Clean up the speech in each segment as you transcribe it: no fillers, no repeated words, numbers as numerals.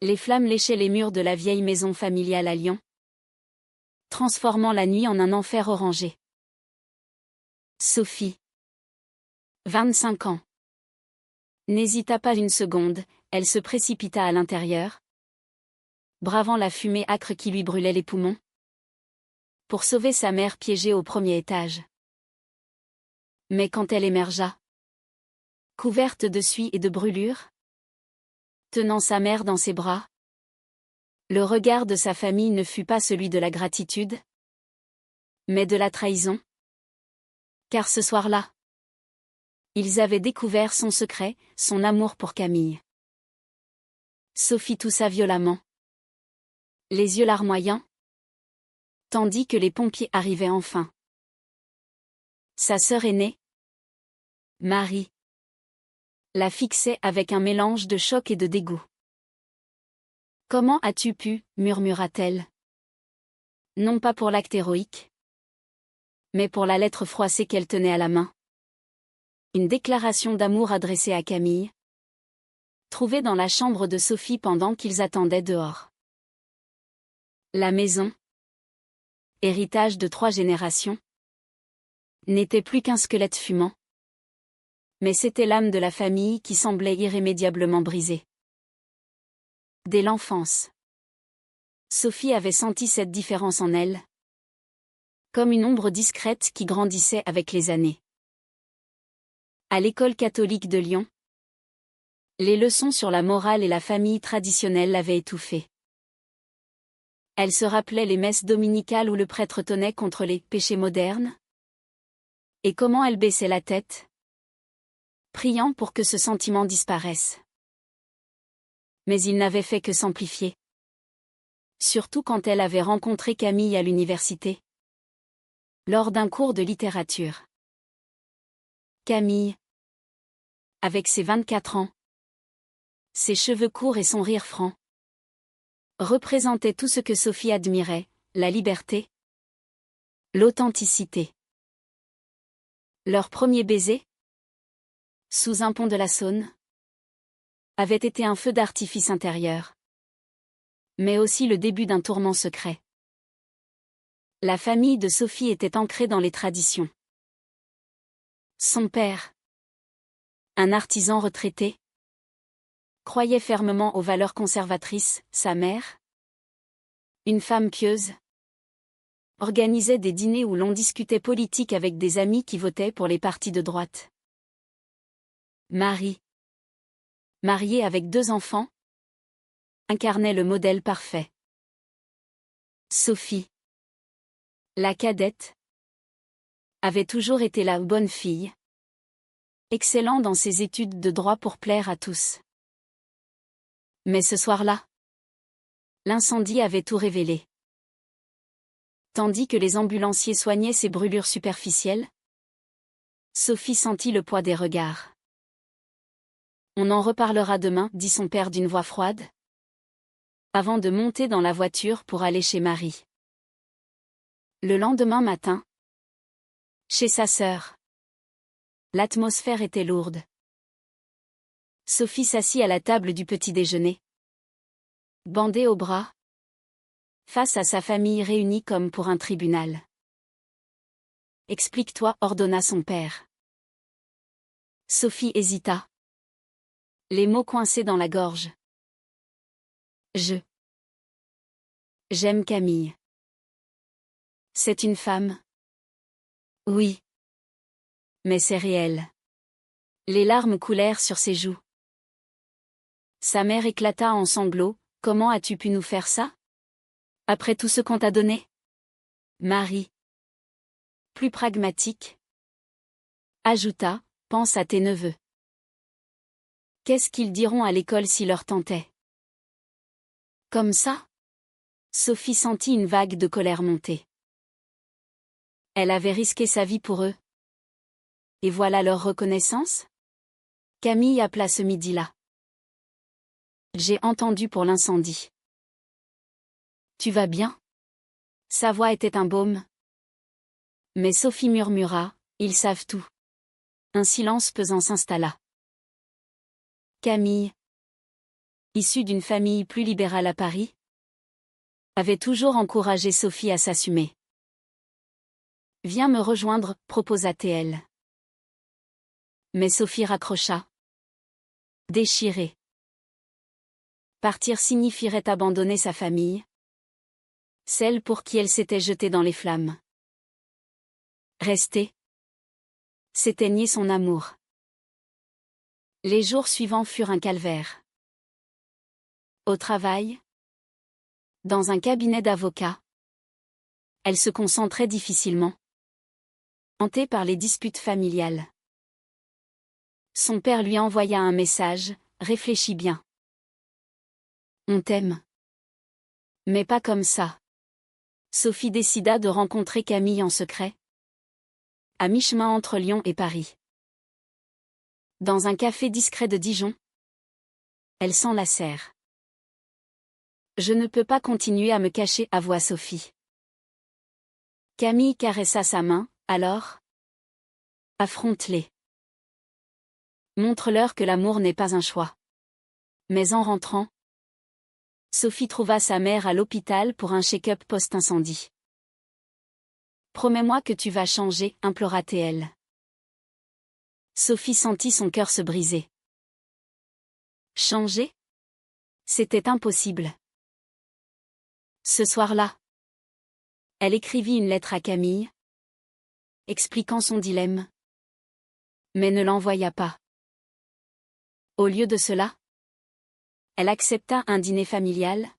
Les flammes léchaient les murs de la vieille maison familiale à Lyon, transformant la nuit en un enfer orangé. Sophie, 25 ans, n'hésita pas une seconde, elle se précipita à l'intérieur, bravant la fumée âcre qui lui brûlait les poumons, pour sauver sa mère piégée au premier étage. Mais quand elle émergea, couverte de suie et de brûlures, tenant sa mère dans ses bras, le regard de sa famille ne fut pas celui de la gratitude, mais de la trahison. Car ce soir-là, ils avaient découvert son secret, son amour pour Camille. Sophie toussa violemment, les yeux larmoyants, tandis que les pompiers arrivaient enfin. Sa sœur aînée, Marie, la fixait avec un mélange de choc et de dégoût. « Comment as-tu pu » murmura-t-elle. Non pas pour l'acte héroïque, mais pour la lettre froissée qu'elle tenait à la main. Une déclaration d'amour adressée à Camille, trouvée dans la chambre de Sophie pendant qu'ils attendaient dehors. La maison, héritage de 3 générations, n'était plus qu'un squelette fumant. Mais c'était l'âme de la famille qui semblait irrémédiablement brisée. Dès l'enfance, Sophie avait senti cette différence en elle, comme une ombre discrète qui grandissait avec les années. À l'école catholique de Lyon, les leçons sur la morale et la famille traditionnelle l'avaient étouffée. Elle se rappelait les messes dominicales où le prêtre tonnait contre les péchés modernes, et comment elle baissait la tête, priant pour que ce sentiment disparaisse. Mais il n'avait fait que s'amplifier. Surtout quand elle avait rencontré Camille à l'université, lors d'un cours de littérature. Camille, avec ses 24 ans, ses cheveux courts et son rire franc, représentait tout ce que Sophie admirait, la liberté, l'authenticité. Leur premier baiser, sous un pont de la Saône, avait été un feu d'artifice intérieur, mais aussi le début d'un tourment secret. La famille de Sophie était ancrée dans les traditions. Son père, un artisan retraité, croyait fermement aux valeurs conservatrices. Sa mère, une femme pieuse, organisait des dîners où l'on discutait politique avec des amis qui votaient pour les partis de droite. Marie, mariée avec 2 enfants, incarnait le modèle parfait. Sophie, la cadette, avait toujours été la bonne fille, excellant dans ses études de droit pour plaire à tous. Mais ce soir-là, l'incendie avait tout révélé. Tandis que les ambulanciers soignaient ses brûlures superficielles, Sophie sentit le poids des regards. « On en reparlera demain » dit son père d'une voix froide, avant de monter dans la voiture pour aller chez Marie. Le lendemain matin, chez sa sœur, l'atmosphère était lourde. Sophie s'assit à la table du petit déjeuner, bandée au bras, face à sa famille réunie comme pour un tribunal. « Explique-toi » ordonna son père. Sophie hésita, les mots coincés dans la gorge. J'aime Camille. C'est une femme. Oui. Mais c'est réel. Les larmes coulèrent sur ses joues. Sa mère éclata en sanglots. Comment as-tu pu nous faire ça? Après tout ce qu'on t'a donné? Marie, plus pragmatique, ajouta, pense à tes neveux. Qu'est-ce qu'ils diront à l'école si leur tentait? Comme ça? Sophie sentit une vague de colère monter. Elle avait risqué sa vie pour eux. Et voilà leur reconnaissance? Camille appela ce midi-là. J'ai entendu pour l'incendie. Tu vas bien? Sa voix était un baume. Mais Sophie murmura, ils savent tout. Un silence pesant s'installa. Camille, issue d'une famille plus libérale à Paris, avait toujours encouragé Sophie à s'assumer. « Viens me rejoindre », proposa-t-elle. Mais Sophie raccrocha. Déchirée. Partir signifierait abandonner sa famille, celle pour qui elle s'était jetée dans les flammes. Rester, c'était nier son amour. Les jours suivants furent un calvaire. Au travail, dans un cabinet d'avocats, elle se concentrait difficilement, hantée par les disputes familiales. Son père lui envoya un message: « Réfléchis bien. On t'aime. Mais pas comme ça. » Sophie décida de rencontrer Camille en secret, à mi-chemin entre Lyon et Paris. Dans un café discret de Dijon, elle s'enlacèrent. « Je ne peux pas continuer à me cacher », avoua Sophie. Camille caressa sa main. « Alors ? Affronte-les. Montre-leur que l'amour n'est pas un choix. » Mais en rentrant, Sophie trouva sa mère à l'hôpital pour un check-up post-incendie. « Promets-moi que tu vas changer », implora-t-elle. Sophie sentit son cœur se briser. Changer ? C'était impossible. Ce soir-là, elle écrivit une lettre à Camille, expliquant son dilemme, mais ne l'envoya pas. Au lieu de cela, elle accepta un dîner familial,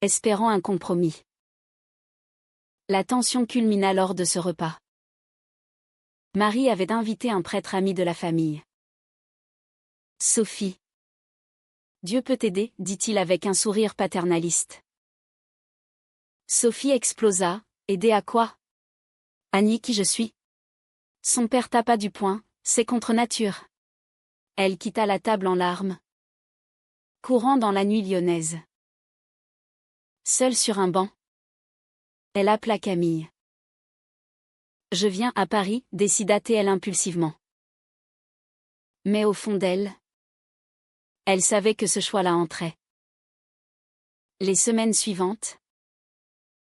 espérant un compromis. La tension culmina lors de ce repas. Marie avait invité un prêtre ami de la famille. « Sophie. Dieu peut t'aider », dit-il avec un sourire paternaliste. Sophie explosa. « Aider à quoi ? À nier qui je suis ?» Son père tapa du poing. « C'est contre nature. » Elle quitta la table en larmes, courant dans la nuit lyonnaise. Seule sur un banc, elle appela Camille. « Je viens à Paris », décida-t-elle impulsivement. Mais au fond d'elle, elle savait que ce choix-la entrait. Les semaines suivantes,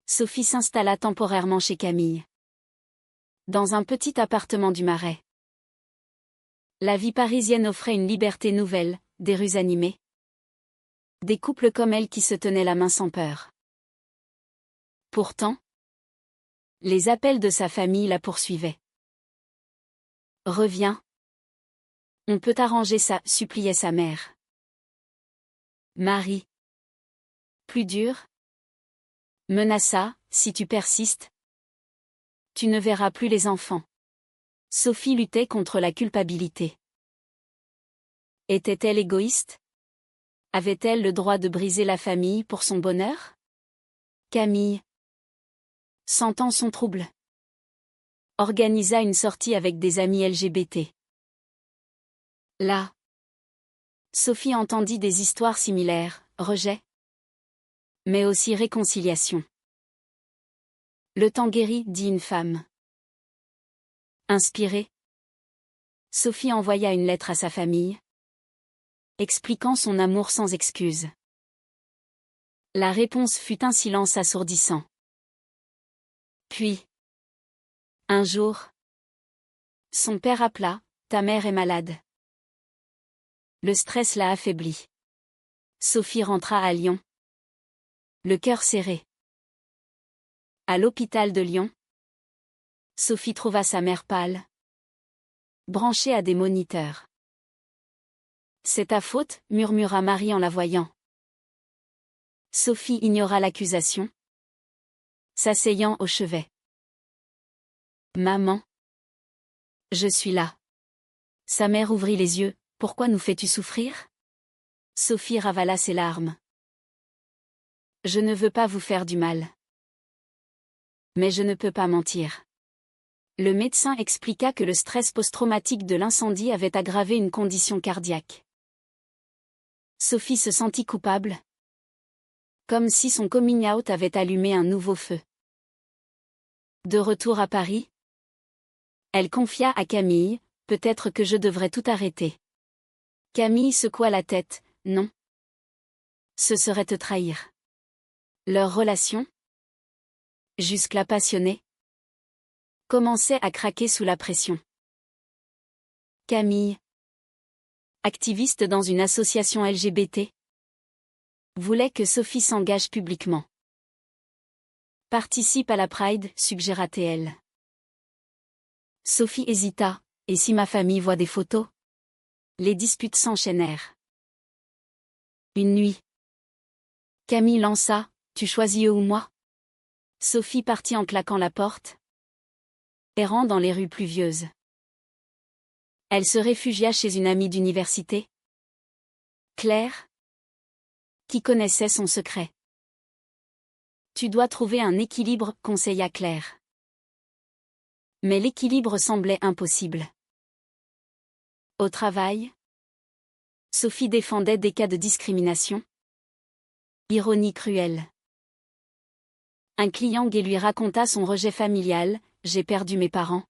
Sophie s'installa temporairement chez Camille, dans un petit appartement du Marais. La vie parisienne offrait une liberté nouvelle, des rues animées, des couples comme elle qui se tenaient la main sans peur. Pourtant, les appels de sa famille la poursuivaient. « Reviens. On peut arranger ça », suppliait sa mère. Marie, plus dur, menaça : « Si tu persistes, tu ne verras plus les enfants. » Sophie luttait contre la culpabilité. Était-elle égoïste ? Avait-elle le droit de briser la famille pour son bonheur ? Camille, sentant son trouble, organisa une sortie avec des amis LGBT. Là, Sophie entendit des histoires similaires, rejet, mais aussi réconciliation. « Le temps guérit », dit une femme. Inspirée, Sophie envoya une lettre à sa famille, expliquant son amour sans excuse. La réponse fut un silence assourdissant. Puis, un jour, son père appela : « Ta mère est malade. » Le stress l'a affaiblie. Sophie rentra à Lyon, le cœur serré. À l'hôpital de Lyon, Sophie trouva sa mère pâle, branchée à des moniteurs. « C'est ta faute », murmura Marie en la voyant. Sophie ignora l'accusation, s'asseyant au chevet. « Maman, je suis là. » Sa mère ouvrit les yeux. « Pourquoi nous fais-tu souffrir ?» Sophie ravala ses larmes. « Je ne veux pas vous faire du mal. Mais je ne peux pas mentir. » Le médecin expliqua que le stress post-traumatique de l'incendie avait aggravé une condition cardiaque. Sophie se sentit coupable, comme si son coming out avait allumé un nouveau feu. De retour à Paris, elle confia à Camille : « Peut-être que je devrais tout arrêter. » Camille secoua la tête : « Non. Ce serait te trahir. Leur relation, jusque-là passionnée, commençait à craquer sous la pression. Camille, activiste dans une association LGBT, voulait que Sophie s'engage publiquement. Participe à la Pride, suggéra-t-elle. Sophie hésita, et si ma famille voit des photos? Les disputes s'enchaînèrent. Une nuit, Camille lança, tu choisis eux ou moi? Sophie partit en claquant la porte, errant dans les rues pluvieuses. Elle se réfugia chez une amie d'université, Claire, qui connaissait son secret. Tu dois trouver un équilibre, conseilla Claire. Mais l'équilibre semblait impossible. Au travail, Sophie défendait des cas de discrimination. Ironie cruelle. Un client gay lui raconta son rejet familial, j'ai perdu mes parents,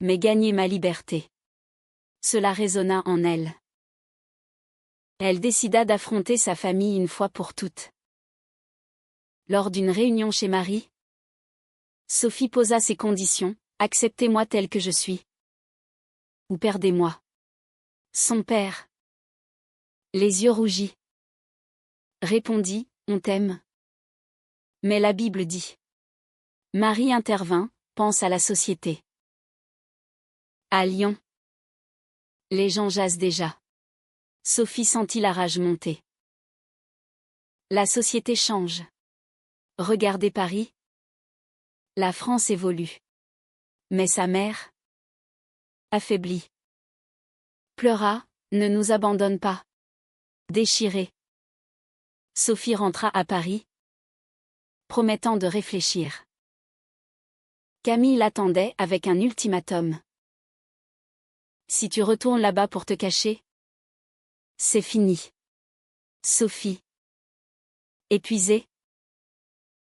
mais gagné ma liberté. Cela résonna en elle. Elle décida d'affronter sa famille une fois pour toutes. Lors d'une réunion chez Marie, Sophie posa ses conditions, acceptez-moi tel que je suis. Ou perdez-moi. Son père, les yeux rougis, répondit, on t'aime. Mais la Bible dit. Marie intervint, pense à la société. À Lyon, les gens jasent déjà. Sophie sentit la rage monter. La société change. Regardez Paris. La France évolue. Mais sa mère, affaiblie, pleura, ne nous abandonne pas. Déchirée. Sophie rentra à Paris, promettant de réfléchir. Camille l'attendait avec un ultimatum. Si tu retournes là-bas pour te cacher, c'est fini. Sophie, épuisée,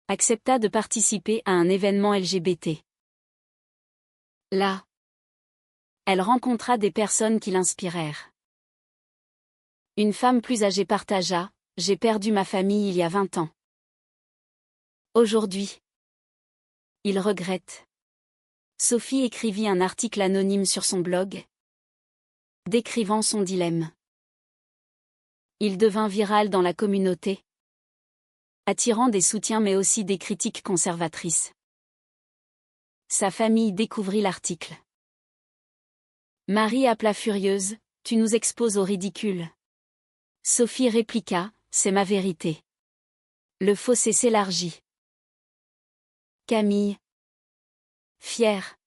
accepta de participer à un événement LGBT. Là, elle rencontra des personnes qui l'inspirèrent. Une femme plus âgée partagea, j'ai perdu ma famille il y a 20 ans. Aujourd'hui, il regrette. Sophie écrivit un article anonyme sur son blog, décrivant son dilemme. Il devint viral dans la communauté, attirant des soutiens mais aussi des critiques conservatrices. Sa famille découvrit l'article. Marie appela furieuse, tu nous exposes au ridicule. Sophie répliqua, c'est ma vérité. Le fossé s'élargit. Camille, fière,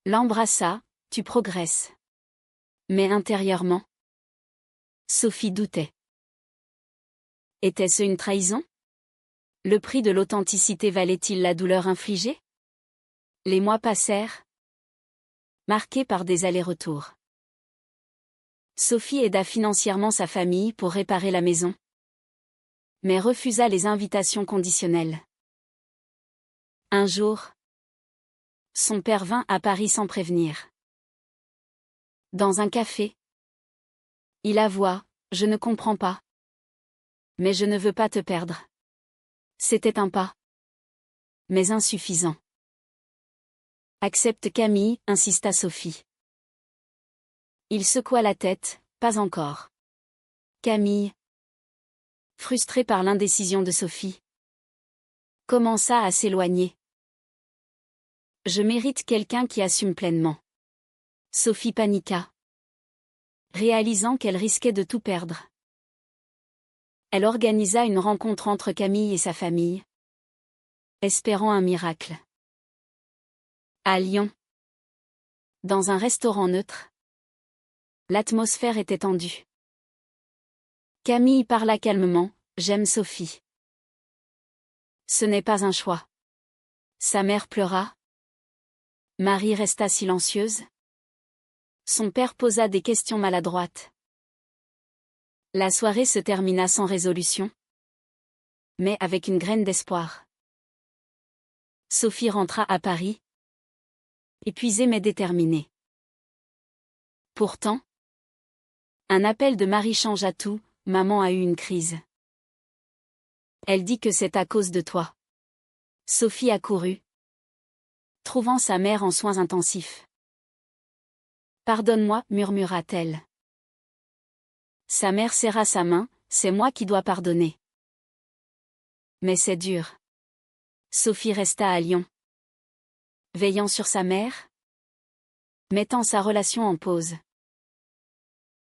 l'embrassa, tu progresses. Mais intérieurement, Sophie doutait. Était-ce une trahison? Le prix de l'authenticité valait-il la douleur infligée? Les mois passèrent, marqués par des allers-retours. Sophie aida financièrement sa famille pour réparer la maison, mais refusa les invitations conditionnelles. Un jour, son père vint à Paris sans prévenir. Dans un café, il avoua, je ne comprends pas. Mais je ne veux pas te perdre. C'était un pas, mais insuffisant. Accepte Camille, insista Sophie. Il secoua la tête, pas encore. Camille, frustrée par l'indécision de Sophie, commença à s'éloigner. Je mérite quelqu'un qui assume pleinement. Sophie paniqua, réalisant qu'elle risquait de tout perdre. Elle organisa une rencontre entre Camille et sa famille, espérant un miracle. À Lyon, dans un restaurant neutre, l'atmosphère était tendue. Camille parla calmement, j'aime Sophie. Ce n'est pas un choix. Sa mère pleura. Marie resta silencieuse. Son père posa des questions maladroites. La soirée se termina sans résolution, mais avec une graine d'espoir. Sophie rentra à Paris, épuisée mais déterminée. Pourtant, un appel de Marie changea tout, maman a eu une crise. Elle dit que c'est à cause de toi. Sophie accourut, trouvant sa mère en soins intensifs. Pardonne-moi, murmura-t-elle. Sa mère serra sa main, c'est moi qui dois pardonner. Mais c'est dur. Sophie resta à Lyon. Veillant sur sa mère, mettant sa relation en pause.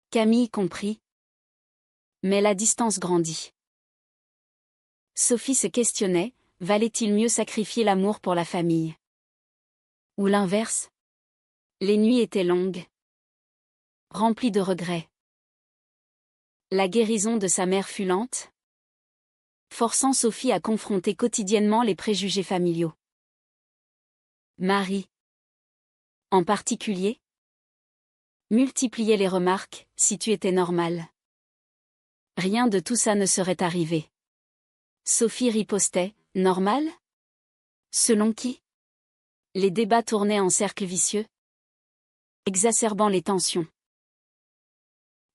Camille comprit. Mais la distance grandit. Sophie se questionnait, valait-il mieux sacrifier l'amour pour la famille? Ou l'inverse? Les nuits étaient longues, remplies de regrets. La guérison de sa mère fut lente, forçant Sophie à confronter quotidiennement les préjugés familiaux. Marie, en particulier, multipliait les remarques, si tu étais normale. Rien de tout ça ne serait arrivé. Sophie ripostait, normal? Selon qui? Les débats tournaient en cercle vicieux, exacerbant les tensions.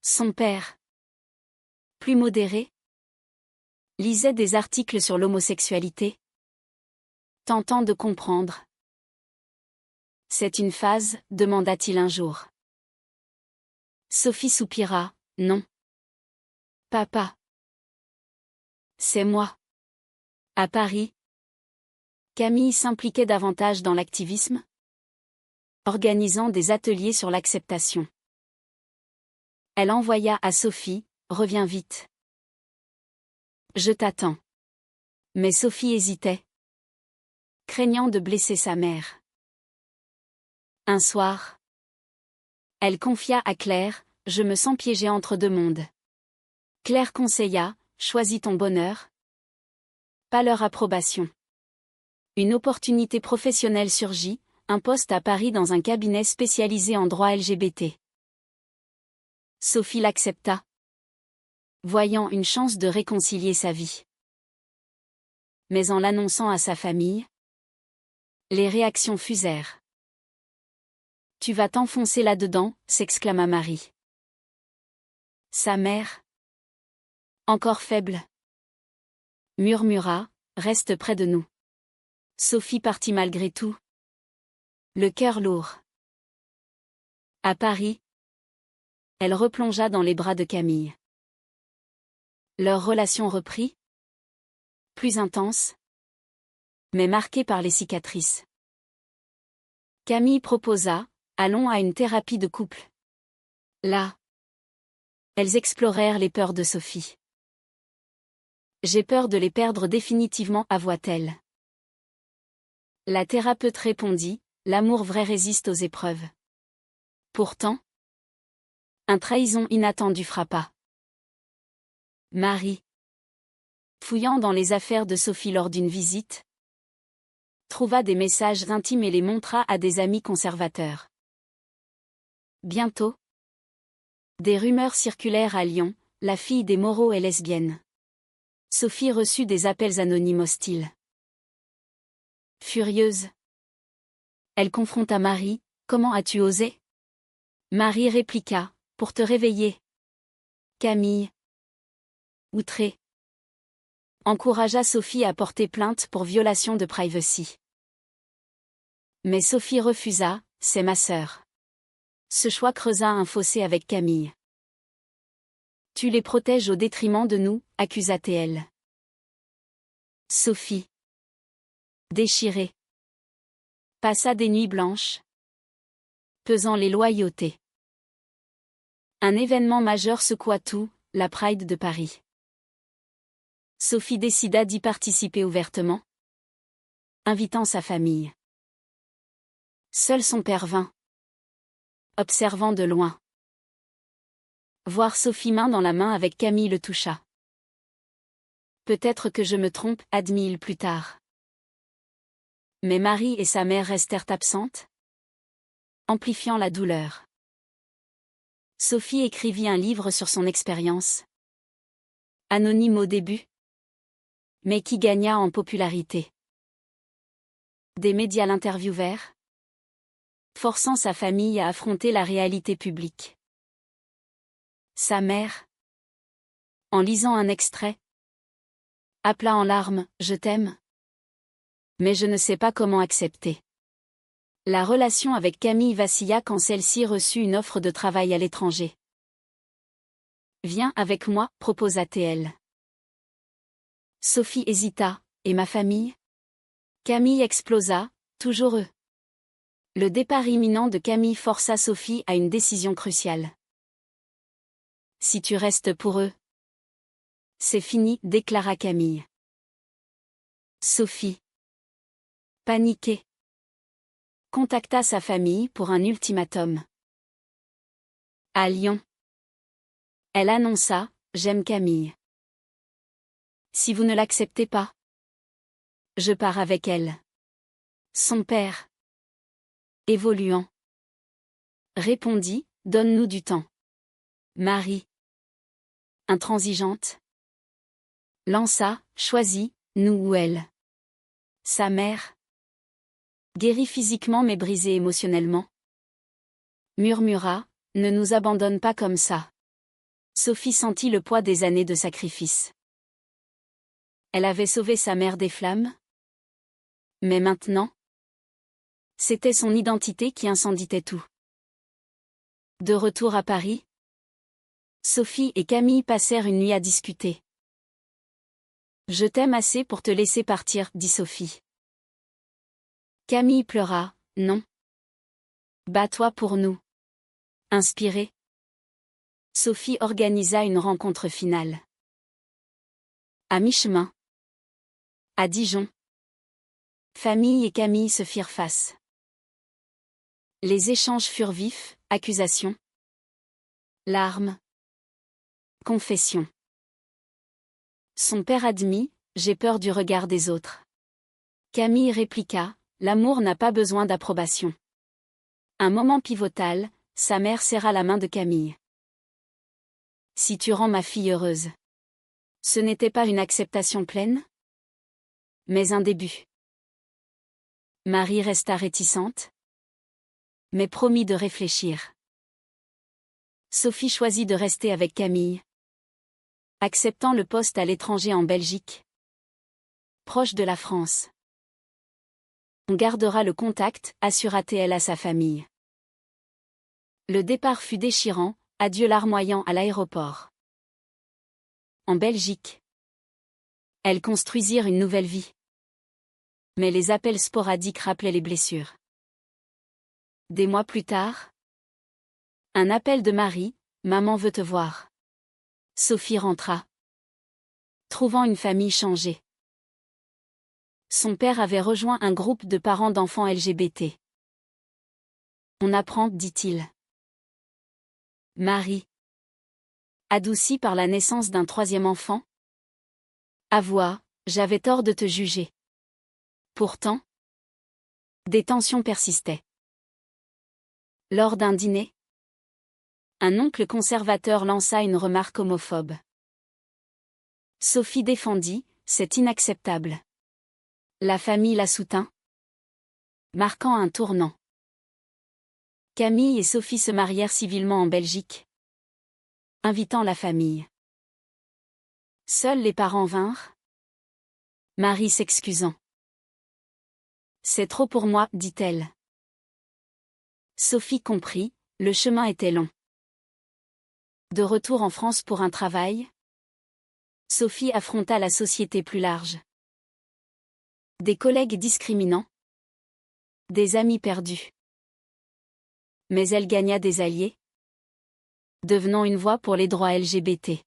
Son père, plus modéré, lisait des articles sur l'homosexualité, tentant de comprendre. C'est une phase, demanda-t-il un jour. Sophie soupira, non. Papa. C'est moi. À Paris, Camille s'impliquait davantage dans l'activisme, organisant des ateliers sur l'acceptation. Elle envoya à Sophie, reviens vite. Je t'attends. Mais Sophie hésitait, craignant de blesser sa mère. Un soir, elle confia à Claire, je me sens piégée entre deux mondes. Claire conseilla, choisis ton bonheur. Pas leur approbation. Une opportunité professionnelle surgit, un poste à Paris dans un cabinet spécialisé en droit LGBT. Sophie l'accepta, voyant une chance de réconcilier sa vie. Mais en l'annonçant à sa famille, les réactions fusèrent. Tu vas t'enfoncer là-dedans, s'exclama Marie. Sa mère, encore faible, murmura, reste près de nous. Sophie partit malgré tout, le cœur lourd. À Paris, elle replongea dans les bras de Camille. Leur relation reprit, plus intense, mais marquée par les cicatrices. Camille proposa, allons à une thérapie de couple. Là, elles explorèrent les peurs de Sophie. J'ai peur de les perdre définitivement, avoua-t-elle. La thérapeute répondit, l'amour vrai résiste aux épreuves. Pourtant, une trahison inattendue frappa. Marie, fouillant dans les affaires de Sophie lors d'une visite, trouva des messages intimes et les montra à des amis conservateurs. Bientôt, des rumeurs circulèrent à Lyon, la fille des Moreau est lesbienne. Sophie reçut des appels anonymes hostiles. Furieuse, elle confronta Marie, comment as-tu osé? Marie répliqua, pour te réveiller. Camille, outrée, encouragea Sophie à porter plainte pour violation de privacy. Mais Sophie refusa, c'est ma sœur. Ce choix creusa un fossé avec Camille. Tu les protèges au détriment de nous, accusa-t-elle. Sophie, déchirée, passa des nuits blanches, pesant les loyautés. Un événement majeur secoua tout, la Pride de Paris. Sophie décida d'y participer ouvertement, invitant sa famille. Seul son père vint, observant de loin. Voir Sophie main dans la main avec Camille le toucha. Peut-être que je me trompe, admit-il plus tard. Mais Marie et sa mère restèrent absentes, amplifiant la douleur. Sophie écrivit un livre sur son expérience. Anonyme au début, mais qui gagna en popularité. Des médias l'interviewèrent, forçant sa famille à affronter la réalité publique. Sa mère, En lisant un extrait. À plat en larmes, je t'aime. Mais je ne sais pas comment accepter. La relation avec Camille vacilla quand celle-ci reçut une offre de travail à l'étranger. Viens avec moi, proposa-t-elle. Sophie hésita. Et ma famille? Camille explosa, toujours eux. Le départ imminent de Camille força Sophie à une décision cruciale. Si tu restes pour eux, c'est fini, déclara Camille. Sophie, paniquée, contacta sa famille pour un ultimatum. À Lyon, elle annonça: j'aime Camille. Si vous ne l'acceptez pas, je pars avec elle. Son père, évoluant, répondit: donne-nous du temps. Marie, intransigeante, lança: choisis, nous ou elle. Sa mère, guérie physiquement mais brisée émotionnellement, murmura: ne nous abandonne pas comme ça. Sophie sentit le poids des années de sacrifice. Elle avait sauvé sa mère des flammes. Mais maintenant, c'était son identité qui incendiait tout. De retour à Paris, Sophie et Camille passèrent une nuit à discuter. Je t'aime assez pour te laisser partir, dit Sophie. Camille pleura: non. Bats-toi pour nous. Inspirée, Sophie organisa une rencontre finale. À mi-chemin, à Dijon, famille et Camille se firent face. Les échanges furent vifs, accusations, larmes, confessions. Son père admit: j'ai peur du regard des autres. Camille répliqua: l'amour n'a pas besoin d'approbation. Un moment pivotal, sa mère serra la main de Camille. Si tu rends ma fille heureuse. Ce n'était pas une acceptation pleine, mais un début. Marie resta réticente, mais promit de réfléchir. Sophie choisit de rester avec Camille, acceptant le poste à l'étranger en Belgique, proche de la France. On gardera le contact, assura-t-elle à sa famille. Le départ fut déchirant, adieu larmoyant à l'aéroport. En Belgique, elles construisirent une nouvelle vie. Mais les appels sporadiques rappelaient les blessures. Des mois plus tard, un appel de Marie: maman veut te voir. Sophie rentra, trouvant une famille changée. Son père avait rejoint un groupe de parents d'enfants LGBT. On apprend, dit-il. Marie, adoucie par la naissance d'un troisième enfant, avoua: j'avais tort de te juger. Pourtant, des tensions persistaient. Lors d'un dîner, un oncle conservateur lança une remarque homophobe. Sophie défendit: c'est inacceptable. La famille la soutint, marquant un tournant. Camille et Sophie se marièrent civilement en Belgique, invitant la famille. Seuls les parents vinrent, Marie s'excusant. C'est trop pour moi, dit-elle. Sophie comprit, le chemin était long. De retour en France pour un travail, Sophie affronta la société plus large. Des collègues discriminants, des amis perdus. Mais elle gagna des alliés, devenant une voix pour les droits LGBT.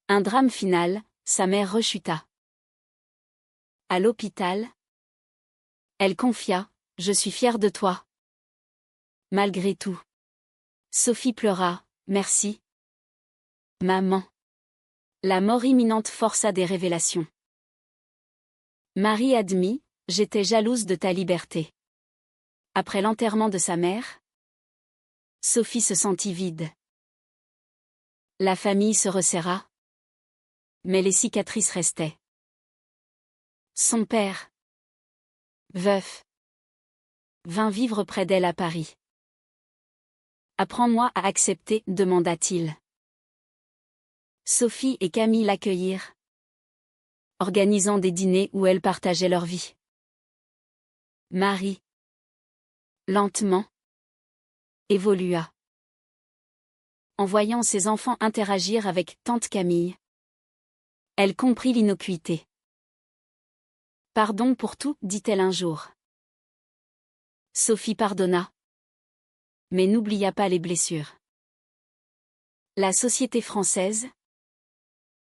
Un drame final, sa mère rechuta. À l'hôpital, elle confia: je suis fière de toi. Malgré tout. Sophie pleura: merci. Maman. La mort imminente força des révélations. Marie admit: j'étais jalouse de ta liberté. Après l'enterrement de sa mère, Sophie se sentit vide. La famille se resserra, mais les cicatrices restaient. Son père, veuf, vint vivre près d'elle à Paris. Apprends-moi à accepter, demanda-t-il. Sophie et Camille l'accueillirent, organisant des dîners où elles partageaient leur vie. Marie, lentement, évolua. En voyant ses enfants interagir avec tante Camille, elle comprit l'innocuité. « Pardon pour tout, dit-elle un jour. Sophie pardonna, mais n'oublia pas les blessures. La société française,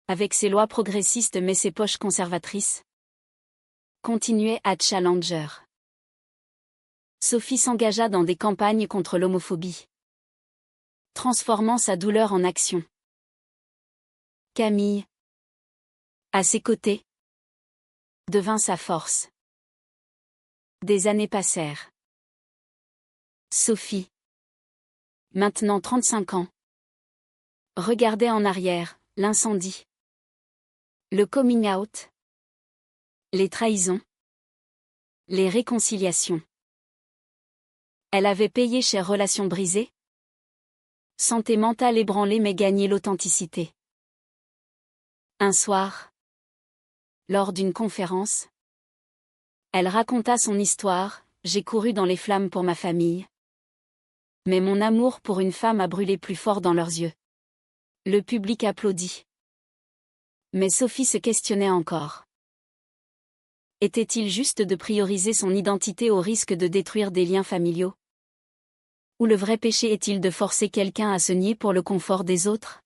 avec ses lois progressistes mais ses poches conservatrices, continuait à challenger. Sophie s'engagea dans des campagnes contre l'homophobie, transformant sa douleur en action. Camille, à ses côtés, devint sa force. Des années passèrent. Sophie, maintenant 35 ans, regardait en arrière, l'incendie, le coming out, les trahisons, les réconciliations. Elle avait payé cher relations brisées, santé mentale ébranlée mais gagné l'authenticité. Un soir, lors d'une conférence, elle raconta son histoire. J'ai couru dans les flammes pour ma famille, mais mon amour pour une femme a brûlé plus fort dans leurs yeux. Le public applaudit. Mais Sophie se questionnait encore. Était-il juste de prioriser son identité au risque de détruire des liens familiaux? Ou le vrai péché est-il de forcer quelqu'un à se nier pour le confort des autres?